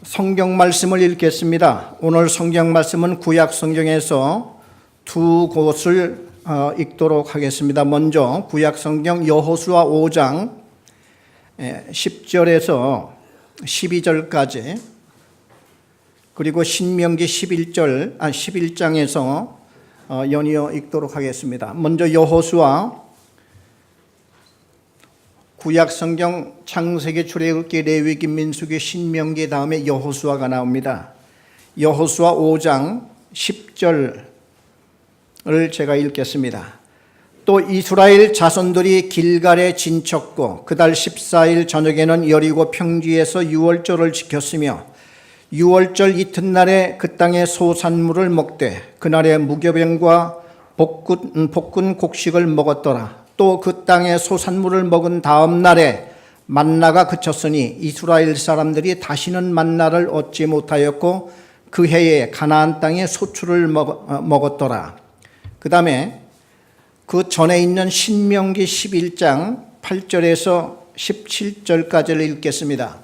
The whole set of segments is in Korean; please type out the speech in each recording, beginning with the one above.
성경 말씀을 읽겠습니다. 오늘 성경 말씀은 구약 성경에서 두 곳을 읽도록 하겠습니다. 먼저 구약 성경 여호수아 5장 10절에서 12절까지, 그리고 신명기 11장에서 연이어 읽도록 하겠습니다. 먼저 여호수아, 구약 성경 창세기, 출애굽기, 레위기, 민수기, 신명기 다음에 여호수아가 나옵니다. 여호수아 5장 10절을 제가 읽겠습니다. 또 이스라엘 자손들이 길갈에 진쳤고 그달 14일 저녁에는 여리고 평지에서 유월절을 지켰으며 유월절 이튿날에 그 땅의 소산물을 먹되 그날에 무교병과 볶은 곡식을 먹었더라. 또 그 땅의 소산물을 먹은 다음 날에 만나가 그쳤으니 이스라엘 사람들이 다시는 만나를 얻지 못하였고 그 해에 가나안 땅에 소출을 먹었더라. 그 다음에 그 전에 있는 신명기 11장 8절에서 17절까지를 읽겠습니다.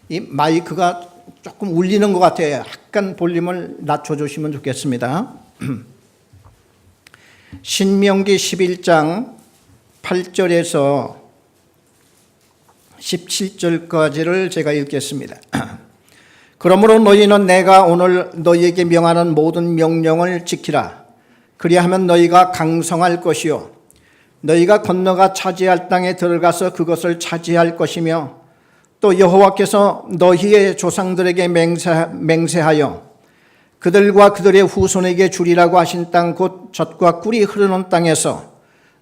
이 마이크가 조금 울리는 것 같아요. 약간 볼륨을 낮춰주시면 좋겠습니다. 신명기 11장 8절에서 17절까지를 제가 읽겠습니다. 그러므로 너희는 내가 오늘 너희에게 명하는 모든 명령을 지키라. 그리하면 너희가 강성할 것이요 너희가 건너가 차지할 땅에 들어가서 그것을 차지할 것이며 또 여호와께서 너희의 조상들에게 맹세하여 그들과 그들의 후손에게 주리라고 하신 땅 곧 젖과 꿀이 흐르는 땅에서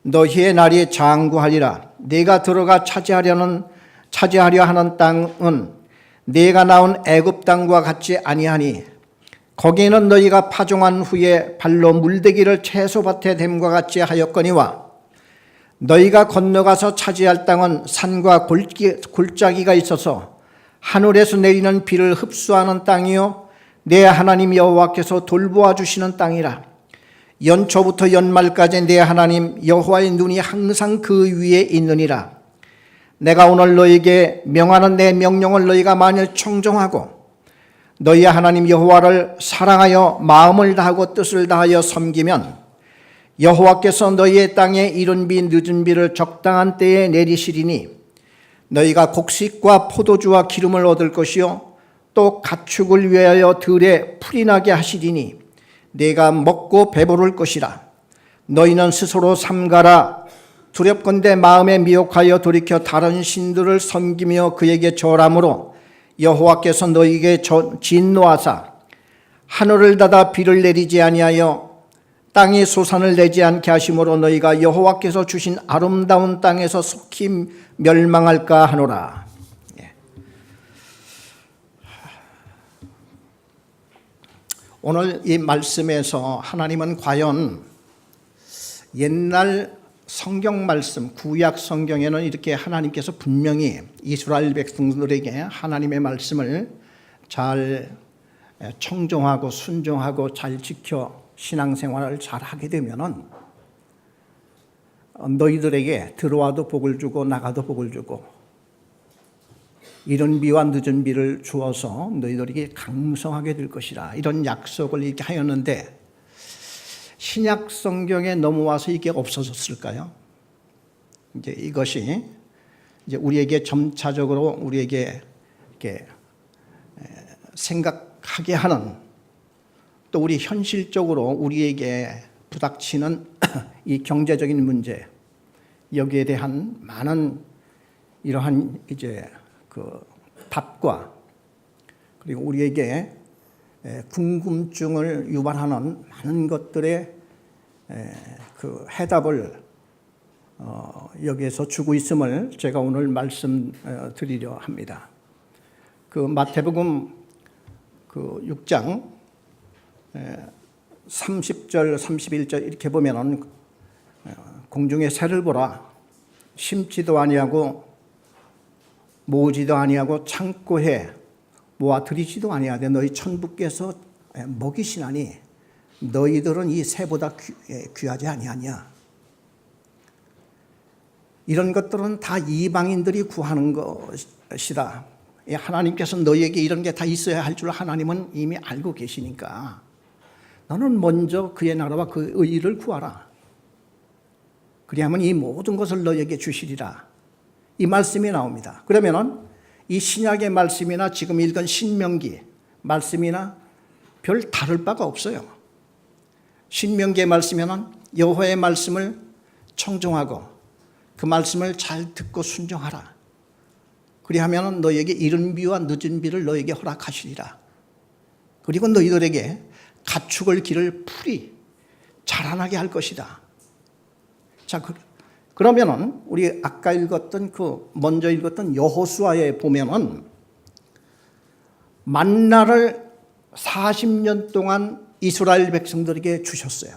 너희의 날이 장구하리라. 네가 들어가 차지하려 하는 땅은 네가 나온 애굽 땅과 같지 아니하니 거기에는 너희가 파종한 후에 발로 물대기를 채소밭에 댐과 같이 하였거니와 너희가 건너가서 차지할 땅은 산과 골짜기가 있어서 하늘에서 내리는 비를 흡수하는 땅이요 내 하나님 여호와께서 돌보아 주시는 땅이라. 연초부터 연말까지 내 하나님 여호와의 눈이 항상 그 위에 있느니라. 내가 오늘 너희에게 명하는 내 명령을 너희가 만일 청종하고 너희 하나님 여호와를 사랑하여 마음을 다하고 뜻을 다하여 섬기면 여호와께서 너희의 땅에 이른 비 늦은 비를 적당한 때에 내리시리니 너희가 곡식과 포도주와 기름을 얻을 것이요 또 가축을 위하여 들에 풀이 나게 하시리니 네가 먹고 배부를 것이라. 너희는 스스로 삼가라. 두렵건대 마음에 미혹하여 돌이켜 다른 신들을 섬기며 그에게 절함으로 여호와께서 너희에게 진노하사 하늘을 닫아 비를 내리지 아니하여 땅이 소산을 내지 않게 하심으로 너희가 여호와께서 주신 아름다운 땅에서 속히 멸망할까 하노라. 오늘 이 말씀에서 하나님은 과연 옛날 성경 말씀, 구약 성경에는 이렇게 하나님께서 분명히 이스라엘 백성들에게 하나님의 말씀을 잘 청종하고 순종하고 잘 지켜 신앙생활을 잘 하게 되면은 너희들에게 들어와도 복을 주고 나가도 복을 주고 이른 비와 늦은 비를 주어서 너희들에게 강성하게 될 것이라, 이런 약속을 이렇게 하였는데 신약 성경에 넘어와서 이게 없어졌을까요? 이제 이것이 이제 우리에게 점차적으로 우리에게 이렇게 생각하게 하는, 또 우리 현실적으로 우리에게 부닥치는 이 경제적인 문제, 여기에 대한 많은 이러한 이제 그 답과, 그리고 우리에게 궁금증을 유발하는 많은 것들의 그 해답을 여기에서 주고 있음을 제가 오늘 말씀드리려 합니다. 그 마태복음 그 6장 30절 31절 이렇게 보면은 공중의 새를 보라. 심지도 아니하고 모으지도 아니하고 창고에 모아 들이지도 아니하되 너희 천부께서 먹이시나니 너희들은 이 새보다 귀하지 아니하냐. 이런 것들은 다 이방인들이 구하는 것이다. 하나님께서 너희에게 이런 게 다 있어야 할 줄 하나님은 이미 알고 계시니까 너는 먼저 그의 나라와 그 의를 구하라. 그리하면 이 모든 것을 너희에게 주시리라. 이 말씀이 나옵니다. 그러면은 이 신약의 말씀이나 지금 읽은 신명기 말씀이나 별 다를 바가 없어요. 신명기의 말씀에는 여호와의 말씀을 청종하고 그 말씀을 잘 듣고 순종하라. 그리하면 너희에게 이른 비와 늦은 비를 너희에게 허락하시리라. 그리고 너희들에게 가축을 기를 풀이 자라나게 할 것이다. 자, 그러면은 우리 아까 읽었던 먼저 읽었던 여호수아에 보면은 만나를 40년 동안 이스라엘 백성들에게 주셨어요.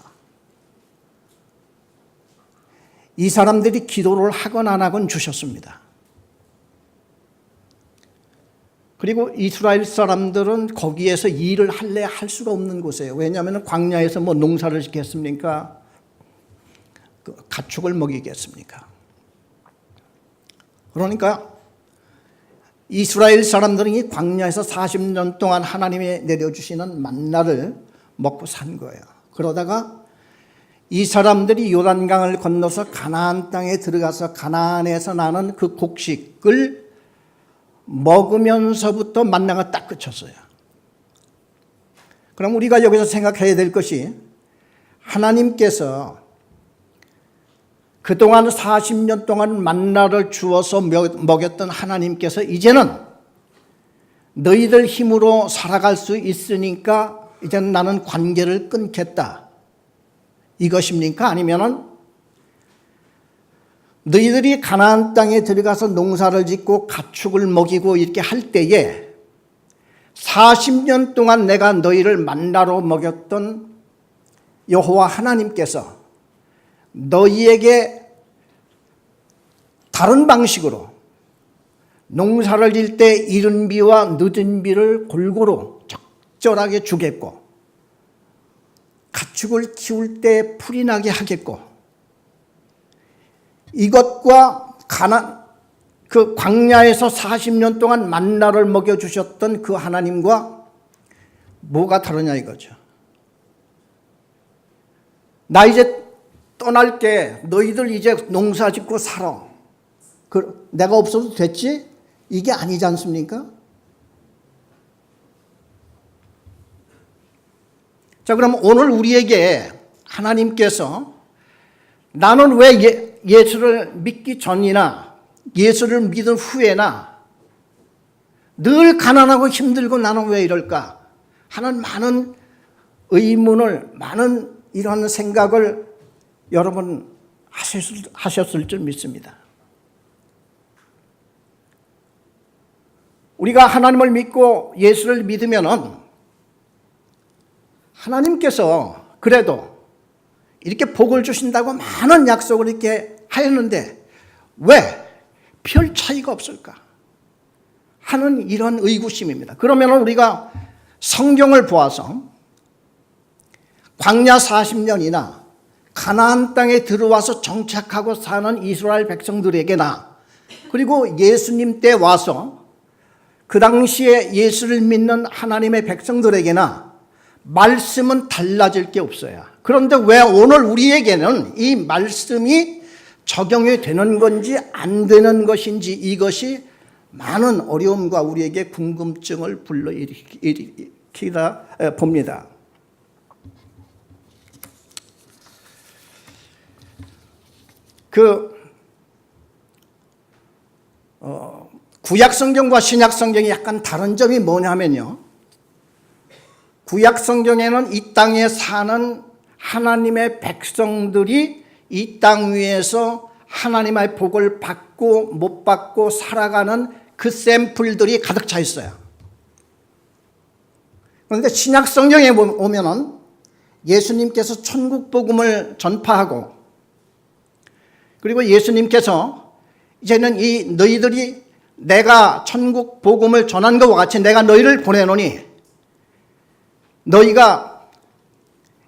이 사람들이 기도를 하건 안 하건 주셨습니다. 그리고 이스라엘 사람들은 거기에서 일을 할래 할 수가 없는 곳이에요. 왜냐하면 광야에서 뭐 농사를 짓겠습니까? 가축을 먹이겠습니까? 그러니까 이스라엘 사람들은 이 광야에서 40년 동안 하나님이 내려주시는 만나를 먹고 산 거예요. 그러다가 이 사람들이 요단강을 건너서 가나안 땅에 들어가서 가나안에서 나는 그 곡식을 먹으면서부터 만나가 딱 그쳤어요. 그럼 우리가 여기서 생각해야 될 것이 하나님께서 그동안 40년 동안 만나를 주어서 먹였던 하나님께서 이제는 너희들 힘으로 살아갈 수 있으니까 이제는 나는 관계를 끊겠다. 이것입니까? 아니면은 너희들이 가나안 땅에 들어가서 농사를 짓고 가축을 먹이고 이렇게 할 때에 40년 동안 내가 너희를 만나로 먹였던 여호와 하나님께서 너희에게 다른 방식으로 농사를 질 때 이른 비와 늦은 비를 골고루 적절하게 주겠고 가축을 키울 때 풀이 나게 하겠고 이것과 그 광야에서 40년 동안 만나를 먹여주셨던 그 하나님과 뭐가 다르냐 이거죠. 나 이제 떠날게. 너희들 이제 농사 짓고 살아. 내가 없어도 됐지? 이게 아니지 않습니까? 자, 그럼 오늘 우리에게 하나님께서 나는 왜 예수를 믿기 전이나 예수를 믿은 후에나 늘 가난하고 힘들고 나는 왜 이럴까 하는 많은 의문을, 많은 이런 생각을 여러분 하셨을 줄 믿습니다. 우리가 하나님을 믿고 예수를 믿으면은 하나님께서 그래도 이렇게 복을 주신다고 많은 약속을 이렇게 하였는데 왜 별 차이가 없을까 하는 이런 의구심입니다. 그러면 우리가 성경을 보아서 광야 40년이나 가나안 땅에 들어와서 정착하고 사는 이스라엘 백성들에게나 그리고 예수님 때 와서 그 당시에 예수를 믿는 하나님의 백성들에게나 말씀은 달라질 게 없어요. 그런데 왜 오늘 우리에게는 이 말씀이 적용이 되는 건지 안 되는 것인지 이것이 많은 어려움과 우리에게 궁금증을 불러일으키다 봅니다. 구약 성경과 신약 성경이 약간 다른 점이 뭐냐면요. 구약 성경에는 이 땅에 사는 하나님의 백성들이 이 땅 위에서 하나님의 복을 받고 못 받고 살아가는 그 샘플들이 가득 차 있어요. 그런데 신약 성경에 오면은 예수님께서 천국 복음을 전파하고 그리고 예수님께서 이제는 이 너희들이 내가 천국 복음을 전한 것과 같이 내가 너희를 보내노니 너희가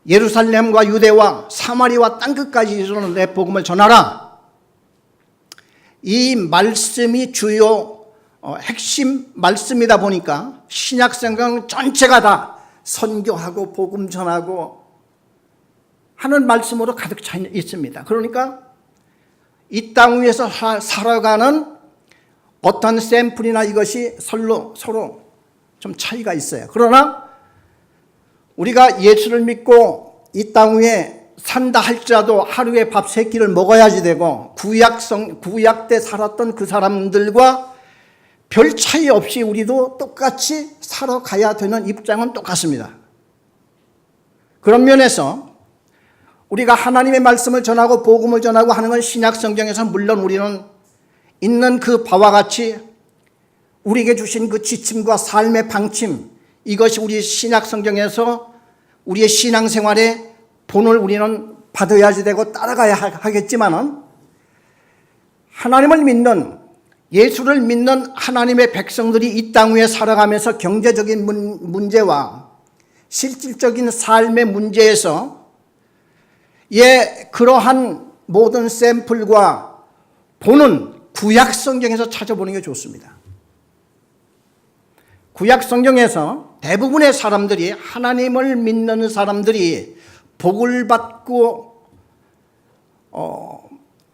예루살렘과 유대와 사마리와 땅끝까지 이르는 내 복음을 전하라. 이 말씀이 주요 핵심 말씀이다 보니까 신약성경 전체가 다 선교하고 복음 전하고 하는 말씀으로 가득 차 있습니다. 그러니까 이 땅 위에서 살아가는 어떤 샘플이나 이것이 서로 좀 차이가 있어요. 그러나 우리가 예수를 믿고 이 땅 위에 산다 할지라도 하루에 밥 3끼를 먹어야지 되고 구약 때 살았던 그 사람들과 별 차이 없이 우리도 똑같이 살아가야 되는 입장은 똑같습니다. 그런 면에서 우리가 하나님의 말씀을 전하고 복음을 전하고 하는 건 신약 성경에서 물론 우리는 있는 그 바와 같이 우리에게 주신 그 지침과 삶의 방침, 이것이 우리 신약 성경에서 우리의 신앙생활의 본을 우리는 받아야지 되고 따라가야 하겠지만은 하나님을 믿는, 예수를 믿는 하나님의 백성들이 이 땅 위에 살아가면서 경제적인 문제와 실질적인 삶의 문제에서 그러한 모든 샘플과 본은 구약 성경에서 찾아보는 게 좋습니다. 구약 성경에서 대부분의 사람들이, 하나님을 믿는 사람들이 복을 받고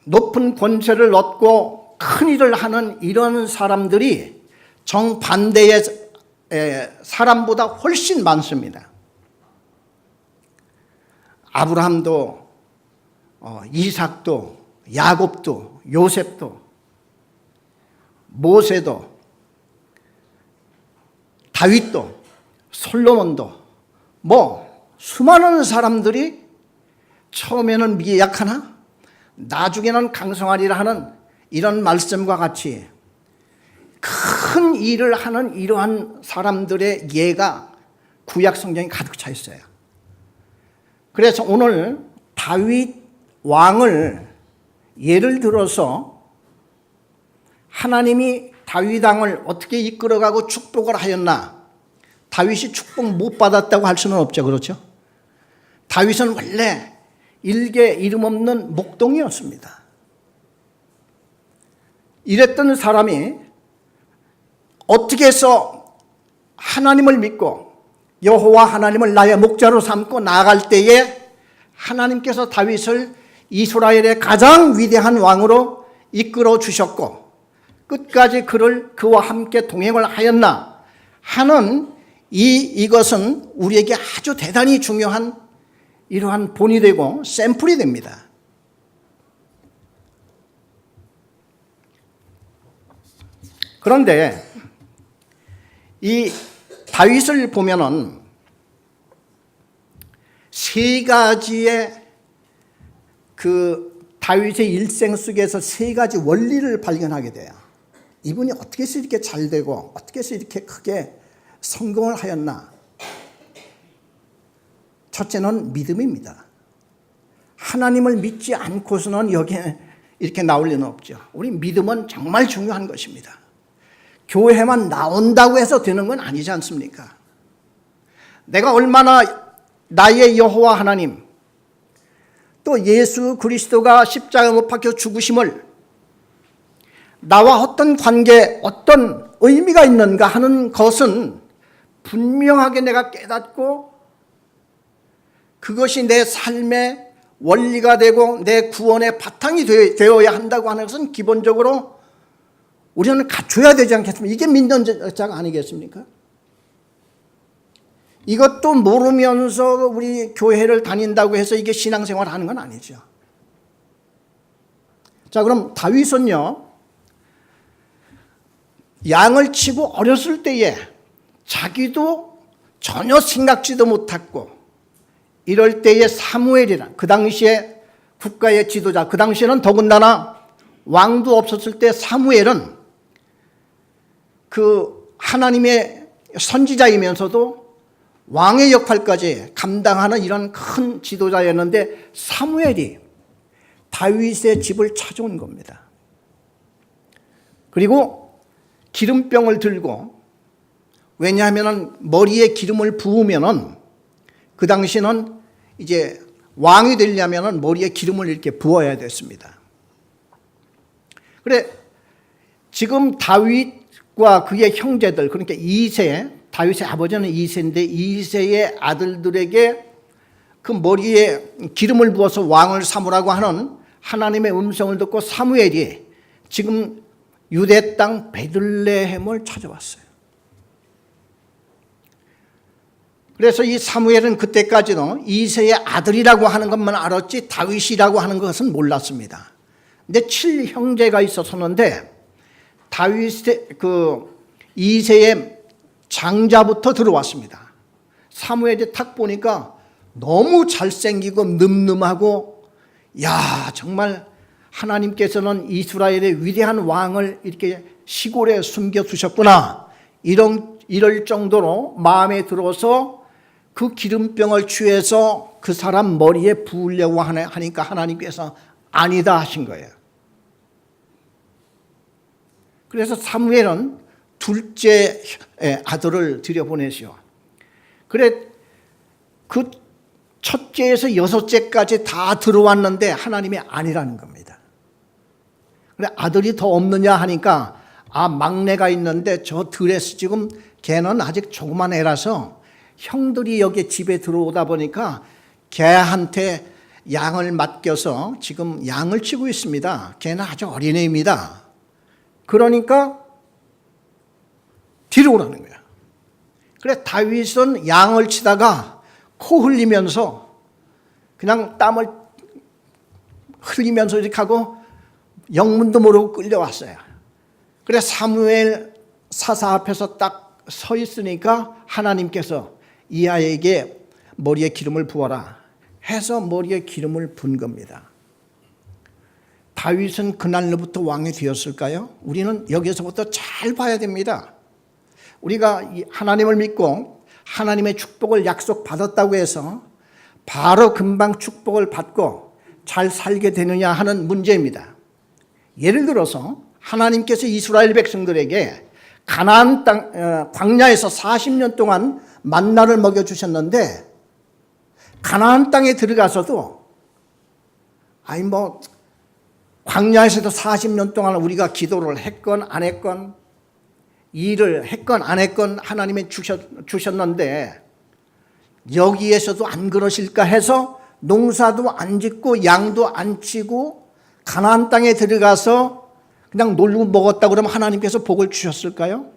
높은 권세를 얻고 큰 일을 하는 이런 사람들이 정반대의 사람보다 훨씬 많습니다. 아브라함도 이삭도 야곱도 요셉도 모세도 다윗도 솔로몬도 수많은 사람들이 처음에는 미약하나 나중에는 강성하리라 하는 이런 말씀과 같이 큰 일을 하는 이러한 사람들의 예가 구약 성경에 가득 차 있어요. 그래서 오늘 다윗 왕을 예를 들어서 하나님이 다윗 왕을 어떻게 이끌어가고 축복을 하였나, 다윗이 축복 못 받았다고 할 수는 없죠. 그렇죠? 다윗은 원래 일개 이름 없는 목동이었습니다. 이랬던 사람이 어떻게 해서 하나님을 믿고 여호와 하나님을 나의 목자로 삼고 나아갈 때에 하나님께서 다윗을 이스라엘의 가장 위대한 왕으로 이끌어 주셨고 끝까지 그와 함께 동행을 하였나 하는 이것은 우리에게 아주 대단히 중요한 이러한 본이 되고 샘플이 됩니다. 그런데 이 다윗을 보면은 세 가지의 그 다윗의 일생 속에서 세 가지 원리를 발견하게 돼요. 이분이 어떻게 해서 이렇게 잘 되고 어떻게 해서 이렇게 크게 성공을 하였나. 첫째는 믿음입니다. 하나님을 믿지 않고서는 여기에 이렇게 나올 리는 없죠. 우리 믿음은 정말 중요한 것입니다. 교회만 나온다고 해서 되는 건 아니지 않습니까? 내가 얼마나 나의 여호와 하나님, 또 예수 그리스도가 십자가 못 박혀 죽으심을 나와 어떤 관계, 어떤 의미가 있는가 하는 것은 분명하게 내가 깨닫고 그것이 내 삶의 원리가 되고 내 구원의 바탕이 되어야 한다고 하는 것은 기본적으로 우리는 갖춰야 되지 않겠습니까? 이게 믿는 자가 아니겠습니까? 이것도 모르면서 우리 교회를 다닌다고 해서 이게 신앙생활을 하는 건 아니죠. 자, 그럼 다윗은요, 양을 치고 어렸을 때에 자기도 전혀 생각지도 못했고 이럴 때에 사무엘이란 그 당시에 국가의 지도자, 그 당시에는 더군다나 왕도 없었을 때 사무엘은 그 하나님의 선지자이면서도 왕의 역할까지 감당하는 이런 큰 지도자였는데 사무엘이 다윗의 집을 찾아온 겁니다. 그리고 기름병을 들고, 왜냐하면 머리에 기름을 부으면은 그 당시는 이제 왕이 되려면 머리에 기름을 이렇게 부어야 됐습니다. 그래, 지금 다윗과 그의 형제들, 그러니까 이세, 다윗의 아버지는 이세인데 이세의 아들들에게 그 머리에 기름을 부어서 왕을 삼으라고 하는 하나님의 음성을 듣고 사무엘이 지금 유대 땅 베들레헴을 찾아왔어요. 그래서 이 사무엘은 그때까지는 이세의 아들이라고 하는 것만 알았지 다윗이라고 하는 것은 몰랐습니다. 근데 7형제가 있었었는데 다윗의 이세의 장자부터 들어왔습니다. 사무엘이 탁 보니까 너무 잘생기고 늠름하고, 야, 정말 하나님께서는 이스라엘의 위대한 왕을 이렇게 시골에 숨겨두셨구나, 이럴 정도로 마음에 들어서 그 기름병을 취해서 그 사람 머리에 부으려고 하니까 하나님께서 아니다 하신 거예요. 그래서 사무엘은 둘째 아들을 들여보내시오. 그래, 그 첫째에서 여섯째까지 다 들어왔는데 하나님이 아니라는 겁니다. 그래, 아들이 더 없느냐 하니까, 막내가 있는데 저 들에서 지금 걔는 아직 조그만 애라서 형들이 여기 집에 들어오다 보니까 걔한테 양을 맡겨서 지금 양을 치고 있습니다. 걔는 아주 어린애입니다. 그러니까 뒤로 오라는 거야. 그래, 다윗은 양을 치다가 코 흘리면서 그냥 땀을 흘리면서 이렇게 하고 영문도 모르고 끌려왔어요. 그래, 사무엘 사사 앞에서 딱 서 있으니까 하나님께서 이 아이에게 머리에 기름을 부어라 해서 머리에 기름을 분 겁니다. 다윗은 그날로부터 왕이 되었을까요? 우리는 여기서부터 잘 봐야 됩니다. 우리가 하나님을 믿고 하나님의 축복을 약속받았다고 해서 바로 금방 축복을 받고 잘 살게 되느냐 하는 문제입니다. 예를 들어서 하나님께서 이스라엘 백성들에게 가나안 땅 광야에서 40년 동안 만나를 먹여주셨는데 가나안 땅에 들어가서도 광야에서도 40년 동안 우리가 기도를 했건 안 했건 일을 했건 안 했건 하나님이 주셨는데 여기에서도 안 그러실까 해서 농사도 안 짓고 양도 안 치고 가나안 땅에 들어가서 그냥 놀고 먹었다고 그러면 하나님께서 복을 주셨을까요?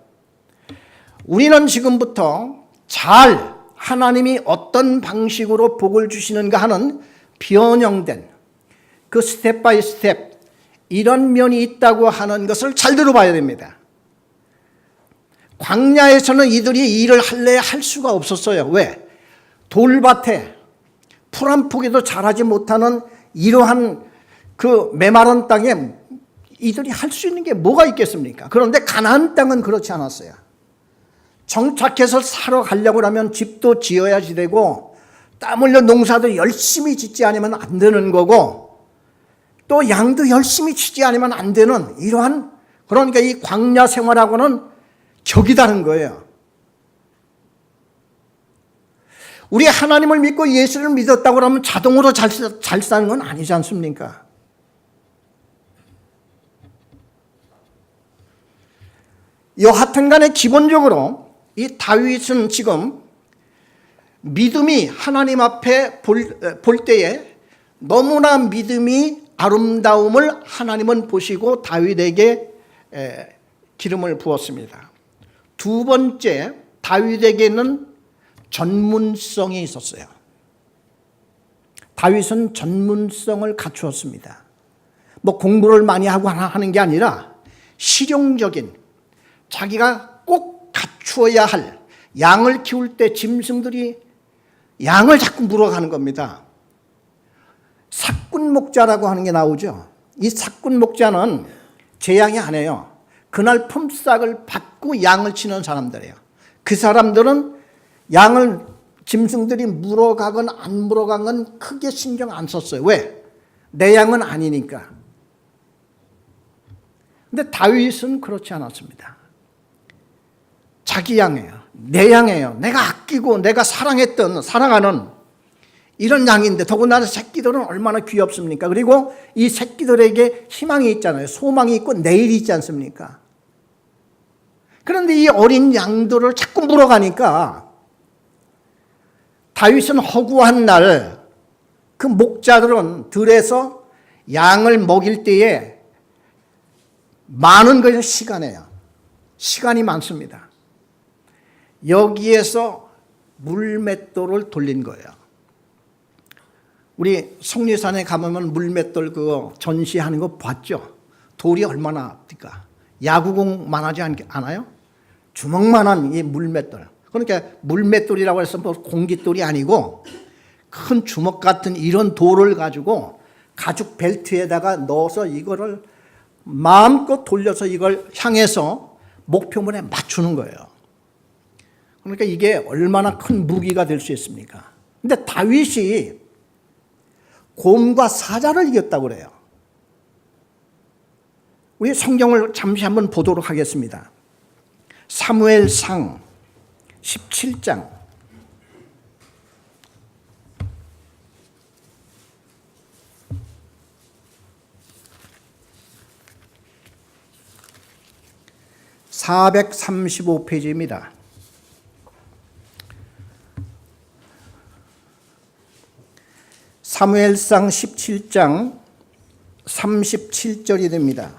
우리는 지금부터 잘 하나님이 어떤 방식으로 복을 주시는가 하는 변형된 그 스텝 바이 스텝 이런 면이 있다고 하는 것을 잘 들어봐야 됩니다. 광야에서는 이들이 일을 할래 할 수가 없었어요. 왜? 돌밭에 풀 한 포기도 자라지 못하는 이러한 그 메마른 땅에 이들이 할 수 있는 게 뭐가 있겠습니까? 그런데 가나안 땅은 그렇지 않았어요. 정착해서 살아 가려고 하면 집도 지어야지 되고 땀 흘려 농사도 열심히 짓지 않으면 안 되는 거고 또 양도 열심히 치지 않으면 안 되는 이러한, 그러니까 이 광야 생활하고는 격이 다른 거예요. 우리 하나님을 믿고 예수를 믿었다고 하면 자동으로 잘 사는 건 아니지 않습니까? 여하튼 간에 기본적으로 이 다윗은 지금 믿음이 하나님 앞에 볼 때에 너무나 믿음이 아름다움을 하나님은 보시고 다윗에게 기름을 부었습니다. 두 번째, 다윗에게는 전문성이 있었어요. 다윗은 전문성을 갖추었습니다. 공부를 많이 하고 하는 게 아니라 실용적인, 자기가 꼭 갖추어야 할, 양을 키울 때 짐승들이 양을 자꾸 물어가는 겁니다. 삭군 목자라고 하는 게 나오죠. 이 삭군 목자는 제양이 안 해요. 그날 품삯을 받고 양을 치는 사람들이에요. 그 사람들은 양을 짐승들이 물어가건 안 물어가건 크게 신경 안 썼어요. 왜? 내 양은 아니니까. 근데 다윗은 그렇지 않았습니다. 자기 양이에요. 내 양이에요. 내가 아끼고 내가 사랑하는 이런 양인데 더군다나 새끼들은 얼마나 귀엽습니까? 그리고 이 새끼들에게 희망이 있잖아요. 소망이 있고 내일이 있지 않습니까? 그런데 이 어린 양들을 자꾸 물어가니까 다윗은 허구한 날 그 목자들은 들에서 양을 먹일 때에 많은 것이 시간이에요. 시간이 많습니다. 여기에서 물맷돌을 돌린 거예요. 우리 속리산에 가보면 물맷돌 그거 전시하는 거 봤죠? 돌이 얼마나 큽니까? 야구공만 하지 않아요? 주먹만한 이 물맷돌. 그러니까 물맷돌이라고 해서 뭐 공깃돌이 아니고 큰 주먹 같은 이런 돌을 가지고 가죽 벨트에다가 넣어서 이거를 마음껏 돌려서 이걸 향해서 목표물에 맞추는 거예요. 그러니까 이게 얼마나 큰 무기가 될 수 있습니까? 근데 다윗이 곰과 사자를 이겼다고 그래요. 우리 성경을 잠시 한번 보도록 하겠습니다. 사무엘상 17장 435페이지입니다. 사무엘상 17장 37절이 됩니다.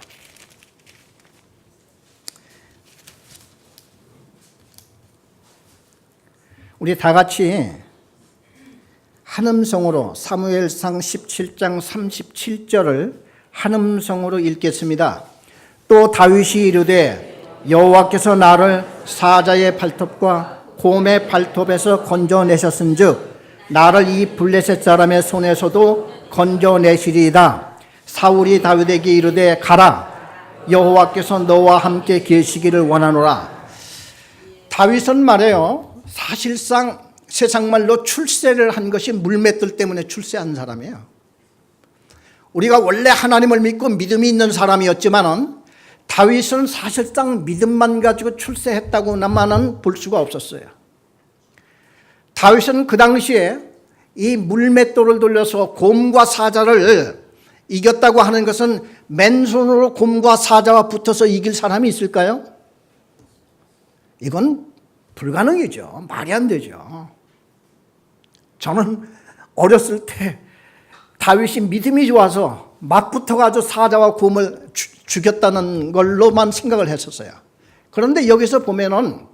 우리 다 같이 한음성으로 사무엘상 17장 37절을 한음성으로 읽겠습니다. 또 다윗이 이르되 여호와께서 나를 사자의 발톱과 곰의 발톱에서 건져내셨은즉 나를 이 블레셋 사람의 손에서도 건져내시리이다. 사울이 다윗에게 이르되 가라, 여호와께서 너와 함께 계시기를 원하노라. 다윗은 말해요, 사실상 세상 말로 출세를 한 것이 물맷돌 때문에 출세한 사람이에요. 우리가 원래 하나님을 믿고 믿음이 있는 사람이었지만은 다윗은 사실상 믿음만 가지고 출세했다고만은 볼 수가 없었어요. 다윗은 그 당시에 이 물맷돌을 돌려서 곰과 사자를 이겼다고 하는 것은 맨손으로 곰과 사자와 붙어서 이길 사람이 있을까요? 이건 불가능이죠. 말이 안 되죠. 저는 어렸을 때 다윗이 믿음이 좋아서 막 붙어가지고 사자와 곰을 죽였다는 걸로만 생각을 했었어요. 그런데 여기서 보면은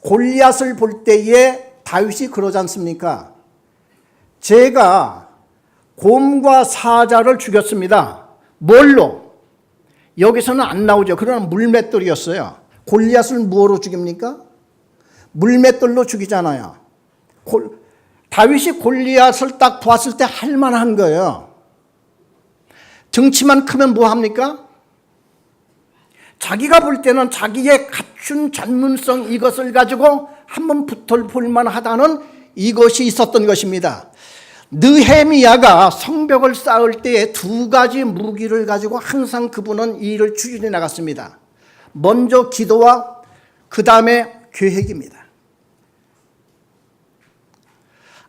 골리앗을 볼 때에 다윗이 그러지 않습니까? 제가 곰과 사자를 죽였습니다. 뭘로? 여기서는 안 나오죠. 그러나 물맷돌이었어요. 골리앗을 무엇으로 죽입니까? 물맷돌로 죽이잖아요. 다윗이 골리앗을 딱 보았을 때 할만한 거예요. 등치만 크면 뭐합니까? 자기가 볼 때는 자기의 갖춘 전문성 이것을 가지고 한번 붙어볼 만하다는 이것이 있었던 것입니다. 느헤미야가 성벽을 쌓을 때에 두 가지 무기를 가지고 항상 그분은 이 일을 추진해 나갔습니다. 먼저 기도와 그 다음에 계획입니다.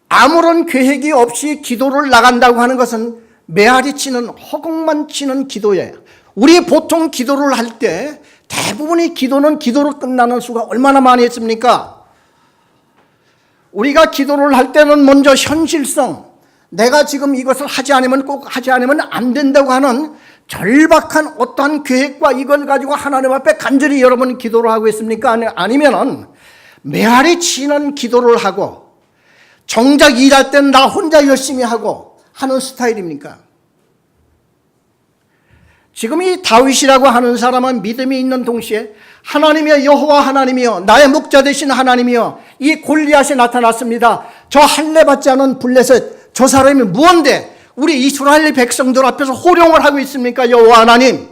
아무런 계획이 없이 기도를 나간다고 하는 것은 메아리 치는 허공만 치는 기도예요. 우리 보통 기도를 할 때 대부분의 기도는 기도로 끝나는 수가 얼마나 많이 있습니까? 우리가 기도를 할 때는 먼저 현실성, 내가 지금 이것을 하지 않으면 꼭 하지 않으면 안 된다고 하는 절박한 어떠한 계획과 이걸 가지고 하나님 앞에 간절히 여러분 기도를 하고 있습니까? 아니면은 메아리 치는 기도를 하고 정작 일할 때는 나 혼자 열심히 하고 하는 스타일입니까? 지금 이 다윗이라고 하는 사람은 믿음이 있는 동시에 하나님이여, 여호와 하나님이여, 나의 목자 되신 하나님이여, 이 골리앗이 나타났습니다. 저 할례 받지 않은 블레셋, 저 사람이 무언데 우리 이스라엘 백성들 앞에서 호령을 하고 있습니까? 여호와 하나님,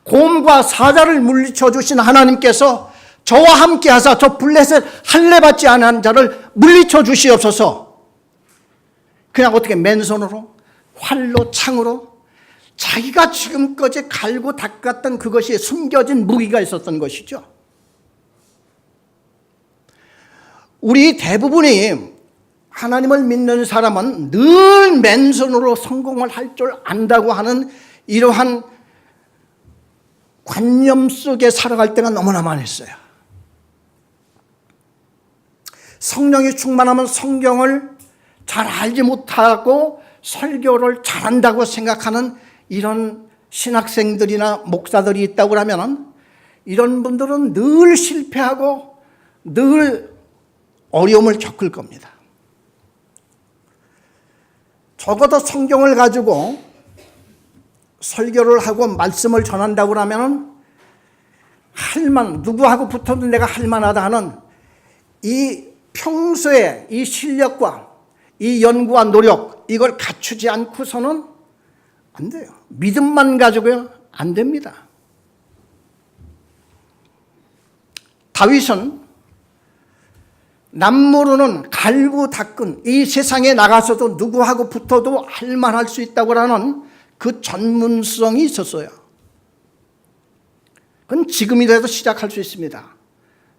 곰과 사자를 물리쳐 주신 하나님께서 저와 함께 하사 저 블레셋 할례 받지 않은 자를 물리쳐 주시옵소서. 그냥 어떻게 맨손으로, 활로, 창으로 자기가 지금까지 갈고 닦았던 그것이 숨겨진 무기가 있었던 것이죠. 우리 대부분이 하나님을 믿는 사람은 늘 맨손으로 성공을 할 줄 안다고 하는 이러한 관념 속에 살아갈 때가 너무나 많았어요. 성령이 충만하면 성경을 잘 알지 못하고 설교를 잘한다고 생각하는 이런 신학생들이나 목사들이 있다고 하면 이런 분들은 늘 실패하고 늘 어려움을 겪을 겁니다. 적어도 성경을 가지고 설교를 하고 말씀을 전한다고 하면 누구하고 붙어도 내가 할만하다 하는 이 평소에 이 실력과 이 연구와 노력 이걸 갖추지 않고서는 안 돼요. 믿음만 가지고요 안 됩니다. 다윗은 남모르는 갈구 닦은 이 세상에 나가서도 누구하고 붙어도 할만할 수 있다고 하는 그 전문성이 있었어요. 그건 지금이라도 시작할 수 있습니다.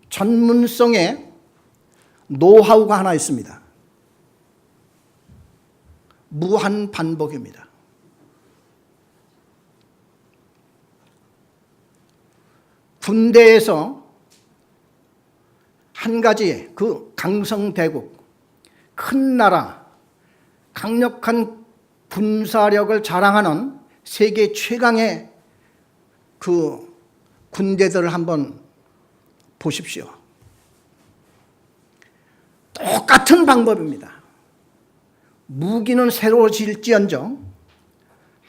전문성에 노하우가 하나 있습니다. 무한 반복입니다. 군대에서 한 가지 그 강성대국, 큰 나라, 강력한 군사력을 자랑하는 세계 최강의 그 군대들을 한번 보십시오. 똑같은 방법입니다. 무기는 새로워질지언정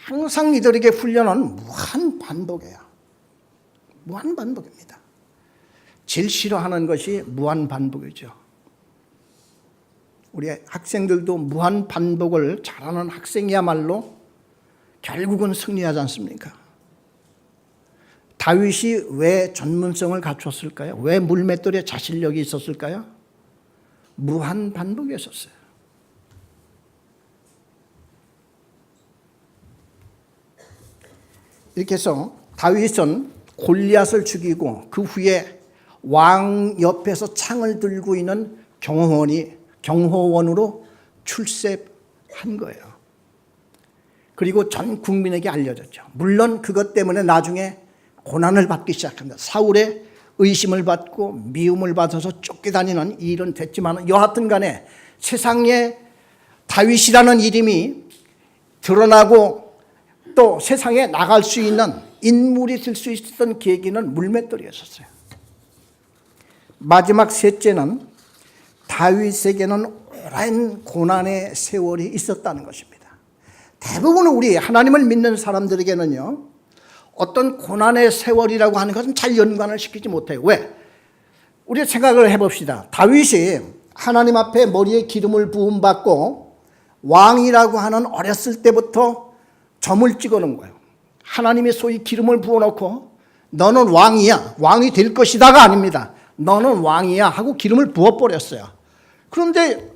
항상 이들에게 훈련은 무한 반복이에요. 무한 반복입니다. 제일 싫어하는 것이 무한 반복이죠. 우리 학생들도 무한 반복을 잘하는 학생이야말로 결국은 승리하지 않습니까? 다윗이 왜 전문성을 갖췄을까요? 왜 물맷돌에 자신력이 있었을까요? 무한 반복이었어요. 이렇게 해서 다윗은 골리앗을 죽이고 그 후에 왕 옆에서 창을 들고 있는 경호원으로 출세한 거예요. 그리고 전 국민에게 알려졌죠. 물론 그것 때문에 나중에 고난을 받기 시작합니다. 사울의 의심을 받고 미움을 받아서 쫓겨다니는 일은 됐지만 여하튼 간에 세상에 다윗이라는 이름이 드러나고 또 세상에 나갈 수 있는 인물이 될 수 있었던 계기는 물맷돌이었어요. 마지막 셋째는 다윗에게는 오랜 고난의 세월이 있었다는 것입니다. 대부분 우리 하나님을 믿는 사람들에게는요 어떤 고난의 세월이라고 하는 것은 잘 연관을 시키지 못해요. 왜? 우리 생각을 해봅시다. 다윗이 하나님 앞에 머리에 기름을 부음받고 왕이라고 하는 어렸을 때부터 점을 찍어놓은 거예요. 하나님이 소위 기름을 부어놓고 너는 왕이야, 왕이 될 것이다가 아닙니다. 너는 왕이야 하고 기름을 부어버렸어요. 그런데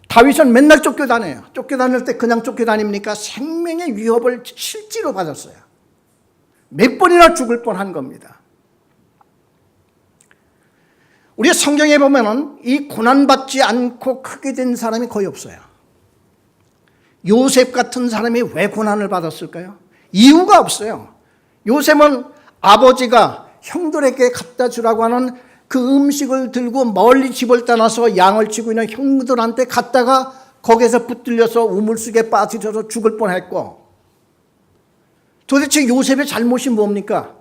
다윗은 맨날 쫓겨다녀요. 쫓겨다닐 때 그냥 쫓겨다닙니까? 생명의 위협을 실제로 받았어요. 몇 번이나 죽을 뻔한 겁니다. 우리 성경에 보면은 이 고난받지 않고 크게 된 사람이 거의 없어요. 요셉 같은 사람이 왜 고난을 받았을까요? 이유가 없어요. 요셉은 아버지가 형들에게 갖다 주라고 하는 그 음식을 들고 멀리 집을 떠나서 양을 치고 있는 형들한테 갔다가 거기서 붙들려서 우물속에 빠뜨려서 죽을 뻔했고, 도대체 요셉의 잘못이 뭡니까?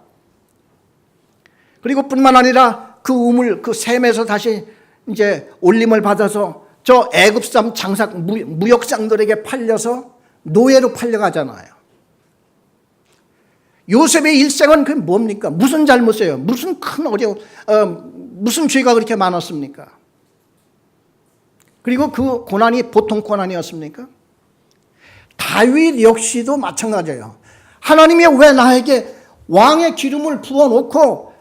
그리고 뿐만 아니라 그 우물, 그 샘에서 다시 이제 올림을 받아서 저 애굽 장삭 무역상들에게 팔려서 노예로 팔려가잖아요. 요셉의 일생은 그게 뭡니까? 무슨 잘못이에요? 무슨 큰 무슨 죄가 그렇게 많았습니까? 그리고 그 고난이 보통 고난이었습니까? 다윗 역시도 마찬가지예요. 하나님이 왜 나에게 왕의 기름을 부어놓고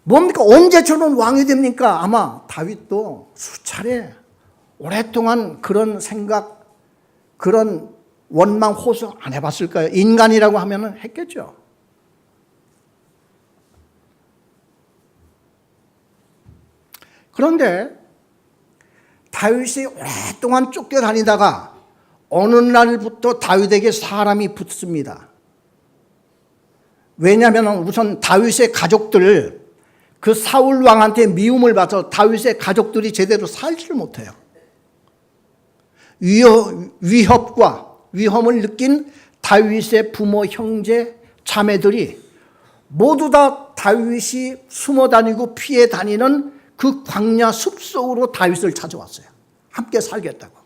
뭡니까? 언제 저는 왕이 됩니까? 아마 다윗도 수차례 오랫동안 그런 생각, 그런 원망 호소 안 해봤을까요? 인간이라고 하면 했겠죠. 그런데 다윗이 오랫동안 쫓겨다니다가 어느 날부터 다윗에게 사람이 붙습니다. 왜냐하면 우선 다윗의 가족들, 그 사울 왕한테 미움을 받아서 다윗의 가족들이 제대로 살지를 못해요. 위협과 위험을 느낀 다윗의 부모, 형제, 자매들이 모두 다 다윗이 숨어 다니고 피해 다니는 그 광야 숲속으로 다윗을 찾아왔어요. 함께 살겠다고.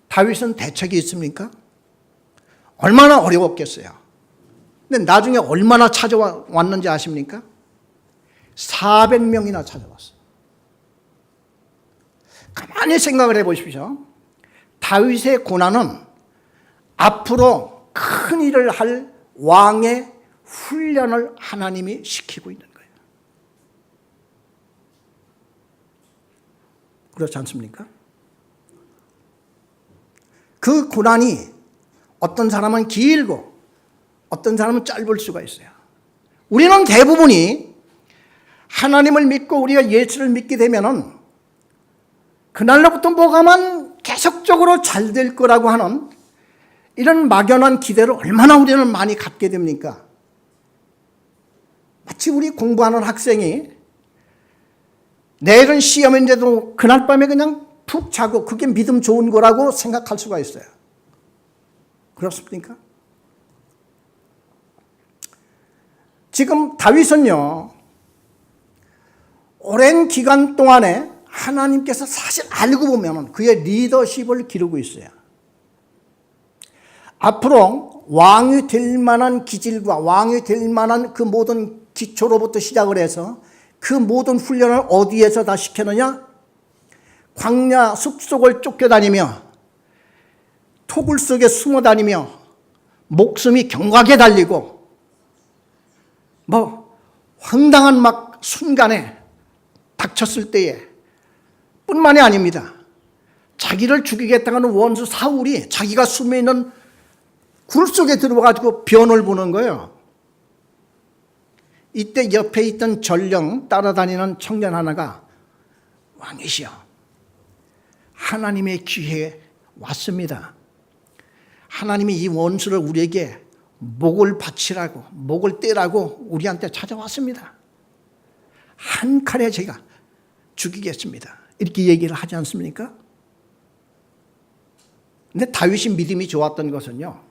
다윗은 대책이 있습니까? 얼마나 어려웠겠어요. 근데 나중에 얼마나 찾아왔는지 아십니까? 400명이나 찾아왔어요. 가만히 생각을 해보십시오. 다윗의 고난은 앞으로 큰 일을 할 왕의 훈련을 하나님이 시키고 있는 거예요. 그렇지 않습니까? 그 고난이 어떤 사람은 길고 어떤 사람은 짧을 수가 있어요. 우리는 대부분이 하나님을 믿고 우리가 예수를 믿게 되면은 그날로부터 뭐가만 계속적으로 잘 될 거라고 하는 이런 막연한 기대를 얼마나 우리는 많이 갖게 됩니까? 마치 우리 공부하는 학생이 내일은 시험인데도 그날 밤에 그냥 푹 자고 그게 믿음 좋은 거라고 생각할 수가 있어요. 그렇습니까? 지금 다윗은요, 오랜 기간 동안에 하나님께서 사실 알고 보면 그의 리더십을 기르고 있어요. 앞으로 왕이 될 만한 기질과 왕이 될 만한 그 모든 기초로부터 시작을 해서 그 모든 훈련을 어디에서 다 시켰느냐? 광야 숲속을 쫓겨다니며 토굴 속에 숨어 다니며 목숨이 경각에 달리고 황당한 막 순간에 닥쳤을 때에 뿐만이 아닙니다. 자기를 죽이겠다는 원수 사울이 자기가 숨어 있는 굴 속에 들어가지고 변을 보는 거예요. 이때 옆에 있던 전령 따라다니는 청년 하나가 왕이시여, 하나님의 기회에 왔습니다. 하나님이 이 원수를 우리에게 목을 바치라고, 목을 떼라고 우리한테 찾아왔습니다. 한 칼에 제가 죽이겠습니다. 이렇게 얘기를 하지 않습니까? 근데 다윗이 믿음이 좋았던 것은요,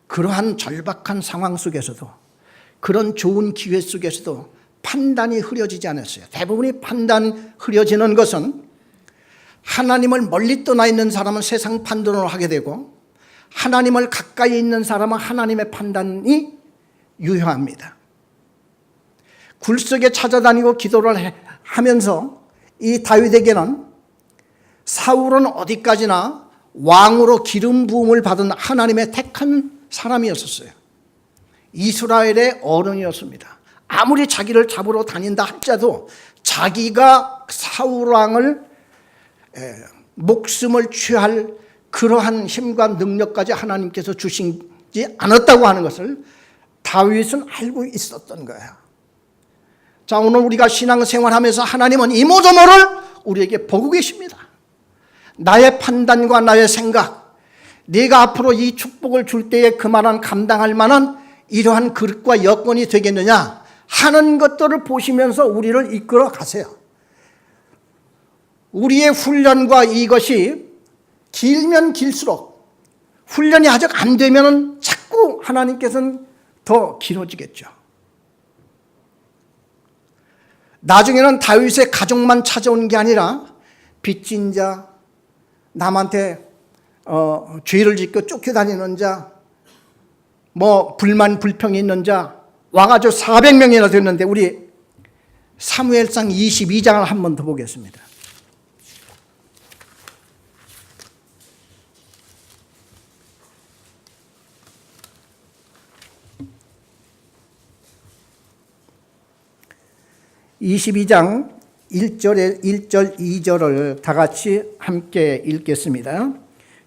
그러한 절박한 상황 속에서도, 그런 좋은 기회 속에서도 판단이 흐려지지 않았어요. 대부분이 판단 흐려지는 것은 하나님을 멀리 떠나 있는 사람은 세상 판단으로 하게 되고, 하나님을 가까이 있는 사람은 하나님의 판단이 유효합니다. 굴속에 찾아다니고 기도를 하면서 이 다윗에게는 사울은 어디까지나 왕으로 기름 부음을 받은 하나님의 택한 사람이었었어요. 이스라엘의 어른이었습니다. 아무리 자기를 잡으러 다닌다 할지라도 자기가 사울 왕을 목숨을 취할 그러한 힘과 능력까지 하나님께서 주시지 않았다고 하는 것을 다윗은 알고 있었던 거예요. 자, 오늘 우리가 신앙생활하면서 하나님은 이모저모를 우리에게 보고 계십니다. 나의 판단과 나의 생각, 네가 앞으로 이 축복을 줄 때에 그만한 감당할 만한 이러한 그릇과 여건이 되겠느냐 하는 것들을 보시면서 우리를 이끌어 가세요. 우리의 훈련과 이것이 길면 길수록, 훈련이 아직 안 되면 자꾸 하나님께서는 더 길어지겠죠. 나중에는 다윗의 가족만 찾아온 게 아니라 빚진 자, 남한테 죄를 짓고 쫓겨다니는 자, 불만 불평이 있는 자 와가지고 400명이나 됐는데, 우리 사무엘상 22장을 한 번 더 보겠습니다. (22장) 1절 2절을 다 같이 함께 읽겠습니다.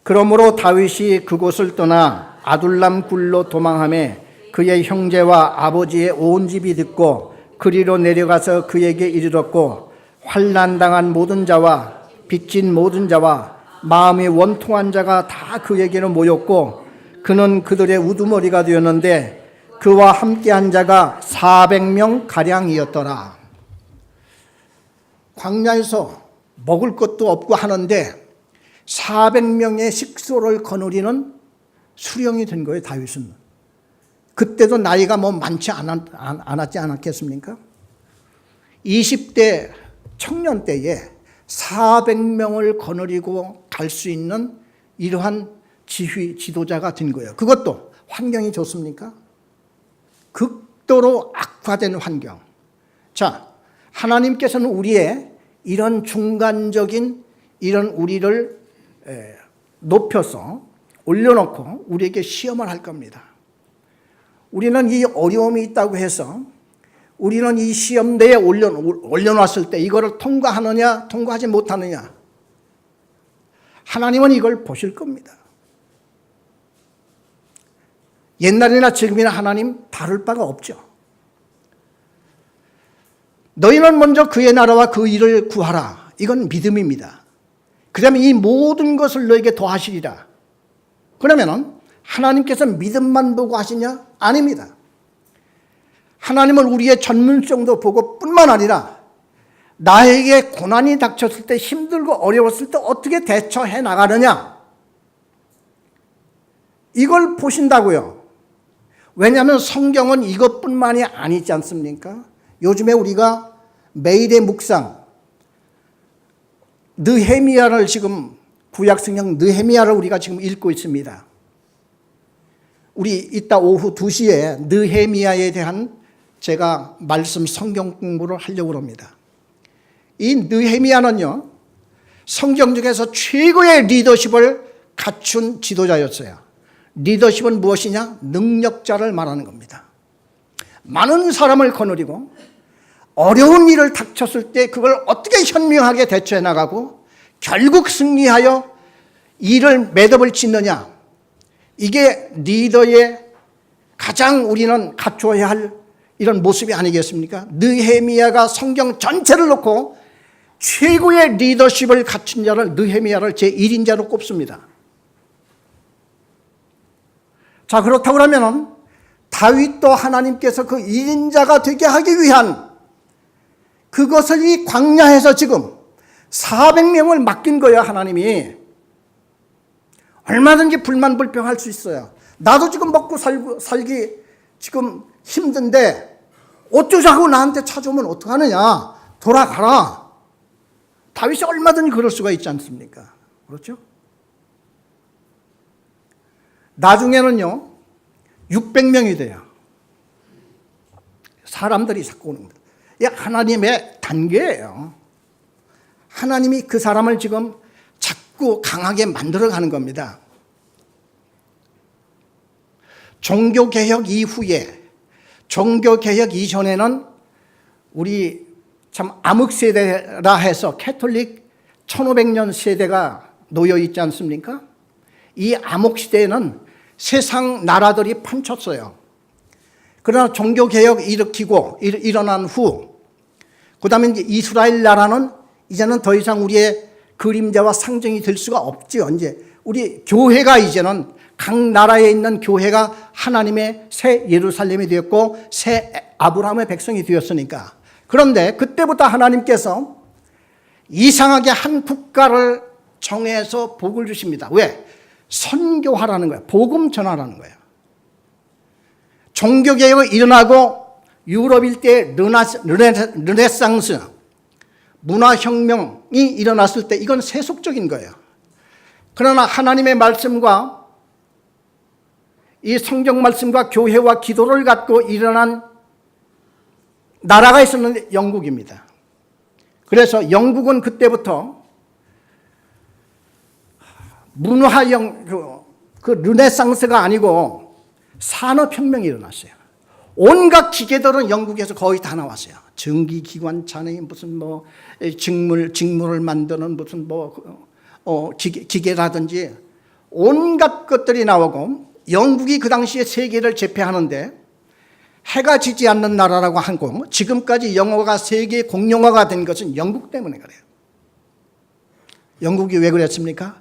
그러므로 다윗이 그곳을 떠나 아둘람 굴로 도망하며 그의 형제와 아버지의 온 집이 듣고 그리로 내려가서 그에게 이르렀고, 환난당한 모든 자와 빚진 모든 자와 마음이 원통한 자가 다 그에게로 모였고, 그는 그들의 우두머리가 되었는데 그와 함께한 자가 400명 가량이었더라. 광야에서 먹을 것도 없고 하는데 400명의 식소를 거느리는 수령이 된 거예요, 다윗은. 그때도 나이가 뭐 많지 않았지 않았겠습니까? 20대 청년 때에 400명을 거느리고 갈 수 있는 이러한 지도자가 된 거예요. 그것도 환경이 좋습니까? 극도로 악화된 환경. 자, 하나님께서는 우리의 이런 중간적인 이런 우리를 높여서 올려놓고 우리에게 시험을 할 겁니다. 우리는 이 어려움이 있다고 해서 우리는 이 시험대에 올려놨을 때 이거를 통과하느냐 통과하지 못하느냐 하나님은 이걸 보실 겁니다. 옛날이나 지금이나 하나님 다를 바가 없죠. 너희는 먼저 그의 나라와 그 일을 구하라. 이건 믿음입니다. 그다음에 이 모든 것을 너에게 더하시리라. 그러면은 하나님께서 믿음만 보고 하시냐? 아닙니다. 하나님은 우리의 전문성도 보고 뿐만 아니라 나에게 고난이 닥쳤을 때 힘들고 어려웠을 때 어떻게 대처해 나가느냐 이걸 보신다고요. 왜냐하면 성경은 이것뿐만이 아니지 않습니까? 요즘에 우리가 매일의 묵상 느헤미야를 지금 구약성경 느헤미야를 우리가 지금 읽고 있습니다. 우리 이따 오후 2시에 느헤미야에 대한 제가 말씀 성경 공부를 하려고 합니다. 이 느헤미야는요 성경 중에서 최고의 리더십을 갖춘 지도자였어요. 리더십은 무엇이냐? 능력자를 말하는 겁니다. 많은 사람을 거느리고 어려운 일을 닥쳤을 때 그걸 어떻게 현명하게 대처해 나가고 결국 승리하여 일을 매듭을 짓느냐, 이게 리더의 가장 우리는 갖춰야 할 이런 모습이 아니겠습니까? 느헤미야가 성경 전체를 놓고 최고의 리더십을 갖춘 자를 느헤미야를 제1인자로 꼽습니다. 자, 그렇다고 하면 다윗도 하나님께서 그 1인자가 되게 하기 위한 그것을 이 광야에서 지금 400명을 맡긴 거야. 하나님이 얼마든지 불만불평할 수 있어요. 나도 지금 먹고 살기 지금 힘든데 어쩌자고 나한테 찾아오면 어떡하느냐, 돌아가라. 다윗이 얼마든지 그럴 수가 있지 않습니까? 그렇죠? 나중에는요 600명이 돼요. 사람들이 자꾸 오는 겁니다. 이게 하나님의 단계예요. 하나님이 그 사람을 지금 자꾸 강하게 만들어가는 겁니다. 종교개혁 이후에, 종교개혁 이전에는 우리 참 암흑세대라 해서 캐톨릭 1500년 세대가 놓여있지 않습니까? 이 암흑시대에는 세상 나라들이 판쳤어요. 그러나 종교개혁 일으키고 일어난 후, 그 다음에 이제 이스라엘 나라는 이제는 더 이상 우리의 그림자와 상징이 될 수가 없지요. 이제 우리 교회가 이제는 각 나라에 있는 교회가 하나님의 새 예루살렘이 되었고 새 아브라함의 백성이 되었으니까. 그런데 그때부터 하나님께서 이상하게 한 국가를 정해서 복을 주십니다. 왜? 선교하라는 거예요. 복음 전하라는 거예요. 종교개혁이 일어나고 유럽 일대의 르네상스, 문화혁명이 일어났을 때 이건 세속적인 거예요. 그러나 하나님의 말씀과 이 성경 말씀과 교회와 기도를 갖고 일어난 나라가 있었는데 영국입니다. 그래서 영국은 그때부터 그 르네상스가 아니고 산업혁명이 일어났어요. 온갖 기계들은 영국에서 거의 다 나왔어요. 전기기관차니 무슨 뭐 직물을 만드는 무슨 기계라든지 온갖 것들이 나오고, 영국이 그 당시에 세계를 제패하는데 해가 지지 않는 나라라고 하고 지금까지 영어가 세계 공용어가 된 것은 영국 때문에 그래요. 영국이 왜 그랬습니까?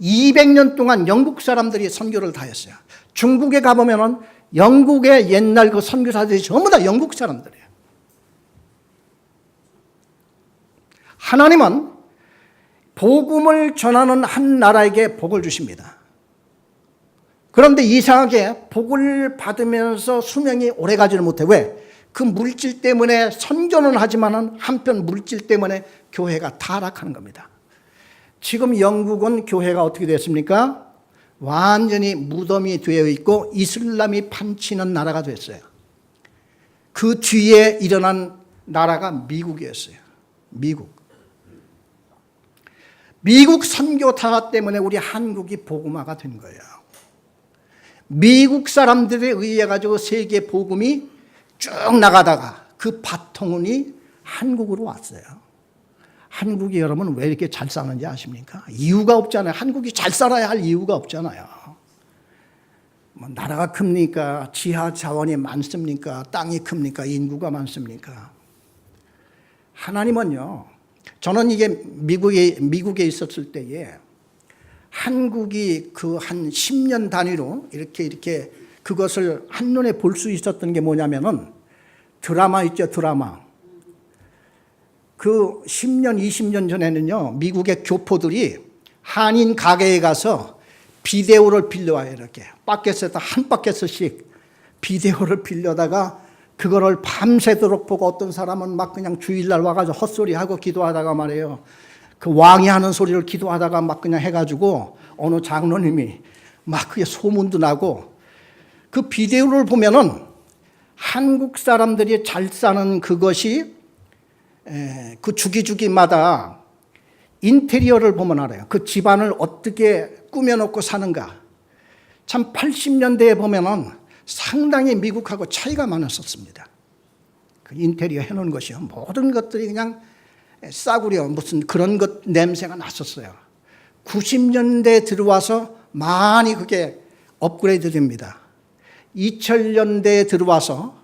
200년 동안 영국 사람들이 선교를 다 했어요. 중국에 가보면은 영국의 옛날 그 선교사들이 전부 다 영국 사람들이에요. 하나님은 복음을 전하는 한 나라에게 복을 주십니다. 그런데 이상하게 복을 받으면서 수명이 오래가지를 못해. 왜? 그 물질 때문에 선교는 하지만은 한편 물질 때문에 교회가 타락하는 겁니다. 지금 영국은 교회가 어떻게 됐습니까? 완전히 무덤이 되어 있고 이슬람이 판치는 나라가 됐어요. 그 뒤에 일어난 나라가 미국이었어요. 미국 선교타 때문에 우리 한국이 복음화가 된 거예요. 미국 사람들에 의해 가지고 세계 복음이 쭉 나가다가 그 바통이 한국으로 왔어요. 한국이 여러분 왜 이렇게 잘 사는지 아십니까? 이유가 없잖아요. 한국이 잘 살아야 할 이유가 없잖아요. 뭐 나라가 큽니까? 지하 자원이 많습니까? 땅이 큽니까? 인구가 많습니까? 하나님은요, 저는 이게 미국에 있었을 때에 한국이 그 한 10년 단위로 이렇게 그것을 한눈에 볼 수 있었던 게 뭐냐면은 드라마 있죠, 드라마. 그 10년, 20년 전에는요, 미국의 교포들이 한인 가게에 가서 비데오를 빌려와요, 이렇게. 바켓에다 한 바켓씩 비데오를 빌려다가 그거를 밤새도록 보고 어떤 사람은 막 그냥 주일날 와가지고 헛소리하고 기도하다가 말이에요. 그 왕이 하는 소리를 기도하다가 막 그냥 해가지고 어느 장로님이 막 그게 소문도 나고 그 비데오를 보면은 한국 사람들이 잘 사는 그것이 그 주기마다 인테리어를 보면 알아요. 그 집안을 어떻게 꾸며놓고 사는가. 참 80년대에 보면은 상당히 미국하고 차이가 많았었습니다. 그 인테리어 해놓은 것이요. 모든 것들이 그냥 싸구려 무슨 그런 것 냄새가 났었어요. 90년대에 들어와서 많이 그게 업그레이드 됩니다. 2000년대에 들어와서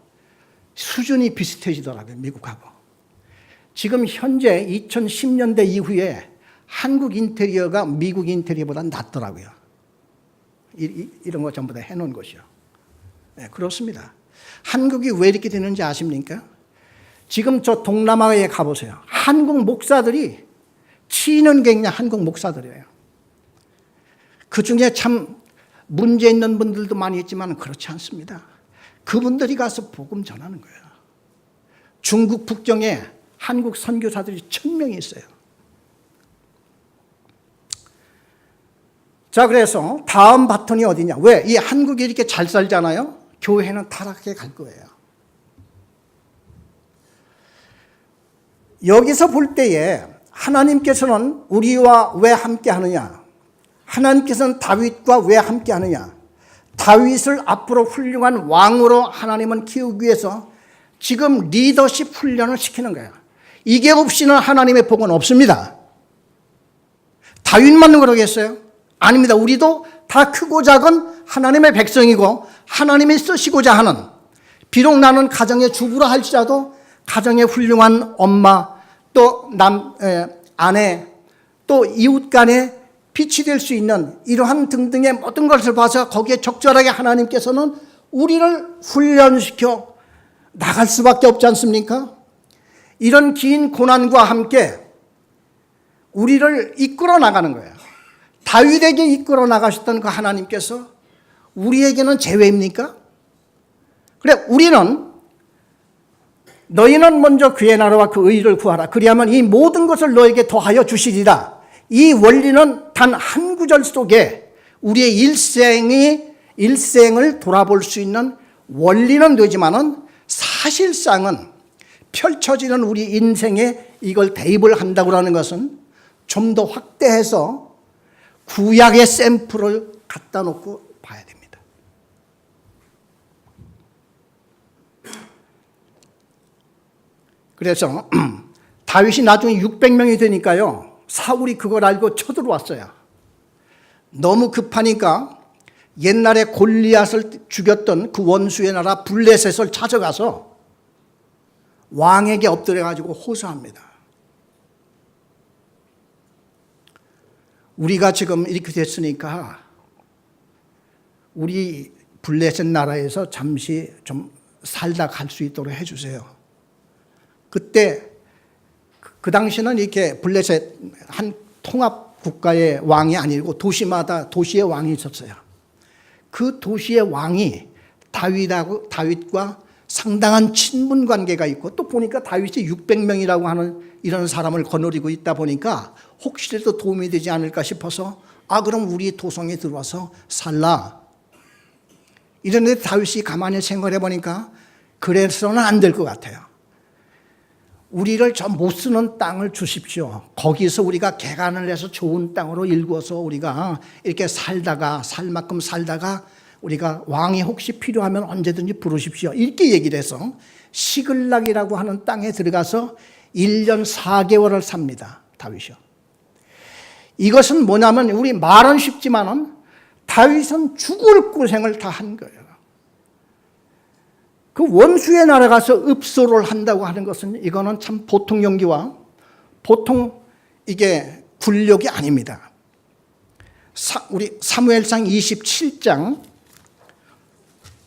수준이 비슷해지더라고요, 미국하고. 지금 현재 2010년대 이후에 한국 인테리어가 미국 인테리어보다 낫더라고요. 이런 거 전부 다 해놓은 것이요. 네, 그렇습니다. 한국이 왜 이렇게 되는지 아십니까? 지금 저 동남아에 가보세요. 한국 목사들이 치는 게 그냥 한국 목사들이에요. 그 중에 참 문제 있는 분들도 많이 있지만 그렇지 않습니다. 그분들이 가서 복음 전하는 거예요. 중국 북경에 한국 선교사들이 1000명이 있어요. 자, 그래서 다음 바톤이 어디냐? 왜? 이 한국이 이렇게 잘 살잖아요? 교회는 타락해 갈 거예요. 여기서 볼 때에 하나님께서는 우리와 왜 함께 하느냐? 하나님께서는 다윗과 왜 함께 하느냐? 다윗을 앞으로 훌륭한 왕으로 하나님은 키우기 위해서 지금 리더십 훈련을 시키는 거예요. 이게 없이는 하나님의 복은 없습니다. 다윗만 그러겠어요? 아닙니다. 우리도 다 크고 작은 하나님의 백성이고 하나님이 쓰시고자 하는, 비록 나는 가정의 주부라 할지라도 가정의 훌륭한 엄마, 또 아내, 또 이웃 간에 빛이 될 수 있는 이러한 등등의 모든 것을 봐서 거기에 적절하게 하나님께서는 우리를 훈련시켜 나갈 수밖에 없지 않습니까? 이런 긴 고난과 함께 우리를 이끌어 나가는 거예요. 다윗에게 이끌어 나가셨던 그 하나님께서 우리에게는 제외입니까? 그래, 우리는 너희는 먼저 그의 나라와 그 의를 구하라. 그리하면 이 모든 것을 너에게 더하여 주시리라. 이 원리는 단 한 구절 속에 우리의 일생을 돌아볼 수 있는 원리는 되지만은 사실상은 펼쳐지는 우리 인생에 이걸 대입을 한다고 하는 것은 좀 더 확대해서 구약의 샘플을 갖다 놓고 봐야 됩니다. 그래서 다윗이 나중에 600명이 되니까요, 사울이 그걸 알고 쳐들어왔어요. 너무 급하니까 옛날에 골리앗을 죽였던 그 원수의 나라 블레셋을 찾아가서 왕에게 엎드려가지고 호소합니다. 우리가 지금 이렇게 됐으니까 우리 블레셋 나라에서 잠시 좀 살다 갈 수 있도록 해주세요. 그때 그 당시는 이렇게 블레셋 한 통합 국가의 왕이 아니고 도시마다 도시의 왕이 있었어요. 그 도시의 왕이 다윗과 상당한 친분 관계가 있고, 또 보니까 다윗이 600명이라고 하는 이런 사람을 거느리고 있다 보니까 혹시라도 도움이 되지 않을까 싶어서 그럼 우리 도성에 들어와서 살라. 이런데 다윗이 가만히 생각해 보니까 그래서는 안 될 것 같아요. 우리를 저 못 쓰는 땅을 주십시오. 거기서 우리가 개간을 해서 좋은 땅으로 일구어서 우리가 이렇게 살다가 살 만큼 살다가 우리가 왕이 혹시 필요하면 언제든지 부르십시오. 이렇게 얘기를 해서 시글락이라고 하는 땅에 들어가서 1년 4개월을 삽니다. 다윗이요. 이것은 뭐냐면 우리 말은 쉽지만은 다윗은 죽을 고생을 다 한 거예요. 그 원수의 나라 가서 읍소를 한다고 하는 것은 이거는 참 보통 용기와 보통 이게 굴욕이 아닙니다. 우리 사무엘상 27장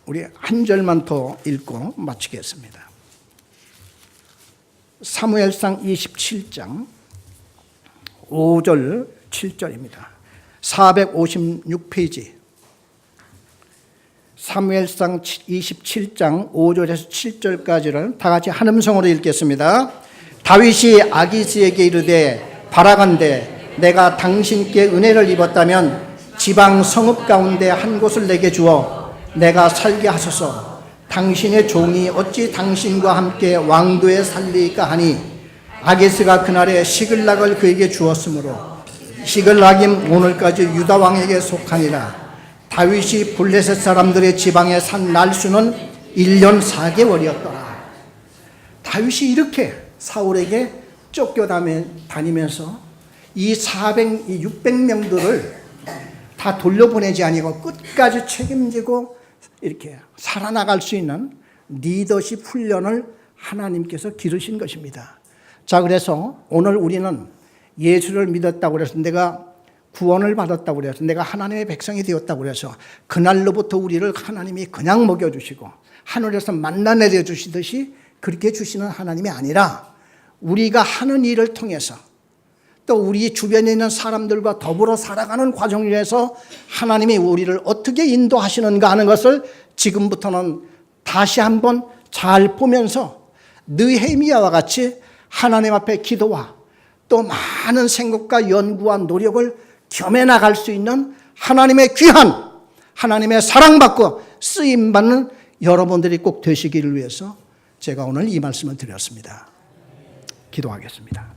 우리 한 절만 더 읽고 마치겠습니다. 사무엘상 27장 5절 7절입니다. 456페이지 사무엘상 27장 5절에서 7절까지를 다 같이 한 음성으로 읽겠습니다. 다윗이 아기스에게 이르되 바라건대 내가 당신께 은혜를 입었다면 지방 성읍 가운데 한 곳을 내게 주어 내가 살게 하소서. 당신의 종이 어찌 당신과 함께 왕도에 살리까 하니 아기스가 그날에 시글락을 그에게 주었으므로 시글락이 오늘까지 유다 왕에게 속하니라. 다윗이 블레셋 사람들의 지방에 산 날수는 1년 4개월이었더라. 다윗이 이렇게 사울에게 쫓겨다니면서 이 600명들을 다 돌려보내지 아니고 끝까지 책임지고 이렇게 살아나갈 수 있는 리더십 훈련을 하나님께서 기르신 것입니다. 자, 그래서 오늘 우리는 예수를 믿었다고 해서 내가 구원을 받았다고 해서 내가 하나님의 백성이 되었다고 해서 그날로부터 우리를 하나님이 그냥 먹여주시고 하늘에서 만나 내려주시듯이 그렇게 주시는 하나님이 아니라 우리가 하는 일을 통해서 또 우리 주변에 있는 사람들과 더불어 살아가는 과정에서 하나님이 우리를 어떻게 인도하시는가 하는 것을 지금부터는 다시 한번 잘 보면서 느헤미야와 같이 하나님 앞에 기도와 또 많은 생각과 연구와 노력을 겸해 나갈 수 있는 하나님의 귀한 하나님의 사랑받고 쓰임받는 여러분들이 꼭 되시기를 위해서 제가 오늘 이 말씀을 드렸습니다. 기도하겠습니다.